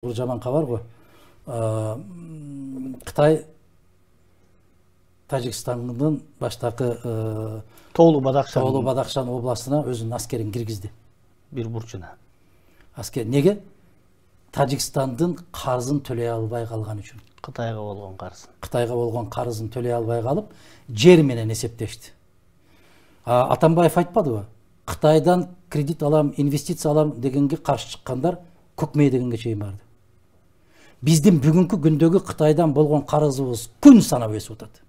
Бұл жаман хабар ғой. Қытай Тәжікстанның баштағы Тоолу Бадахшан областына өзінің аскерін кіргізді. Bir бурчуна. Аскер неге? Тәжікстандың қарызын төлей албай қалған үшін. Қытайға болған қарызын. Қытайға болған қарызын төлей албай қалып, жер менен есептешті. Атамбаев айтпады ба? Қытайдан кредит алам, инвестиция алам дегенге қарсы шыққандар көкмей дегенге шейін барды. Біздің бүгінгі күндегі Қытайдан болған қарызыбыз күн санап өсіп отады.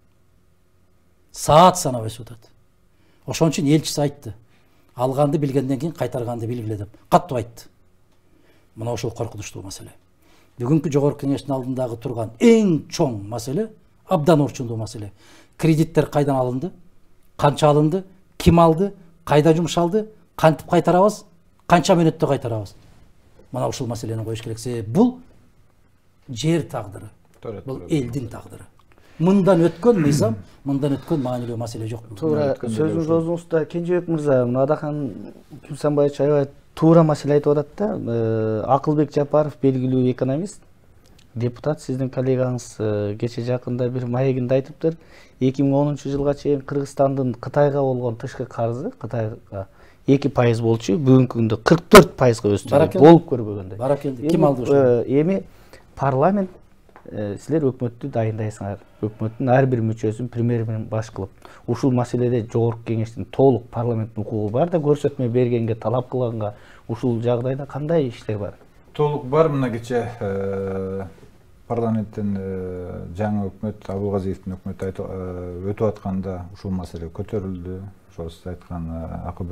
Саат санап өсіп отады. Ошон үчүн елчisi айтты. Алғанды білгенден кейін қайтарғанды белгіле деп. Қатты айтты. Мына ошол коркунучтуу маселе. Бүгүнкү жогорку кеңештин алдындағы турган эң чоң маселе, абдан орчундуу маселе. Кредиттер кайдан алынды? Канча алынды? Ким алды? Кайда жумшалды? Кантип кайтарабыз? Канча мүнөттө кайтарабыз? Мына ушул маселени коюш керек. Бул жер тагдыры. Бул элдин тагдыры. Мындан өткөн мыйзам, мындан өткөн маанилүү маселе жок. Туура сөзүн жоозуңузда Кенжебек мырза, Адахан Кимсанбаевич аябай туура маселе айтып атат да. Акылбек Жапаров белгилүү экономист, депутат, сиздин коллегаңыз кече жакында бир маегинде айтыптыр. 2010-жылга чейин Кыргызстандын Кытайга болгон тышкы карызы Кытайга 2% болчу, бүгүнкү күндө 44%га өстү. Болуп көрбөгөндөй. Баракелди. Ким алды ошону? Эми парламент силер өкмөттү дайындайсыңар. Өкмөттүн ар бир мүчөсүн премьер менен баш кылып, ушул маселеде жогорку кеңештин толук парламенттин укугу бар да, көрсөтмө бергенге, талап кылганга ушул жагдайда кандай иштер бар? Толук бар. Мына кече парламенттин жаңы өкмөт, Абылгазиевдин өкмөтү өтүп атканда ушул маселе көтөрүлдү. Ошол сиз айткан Акылбек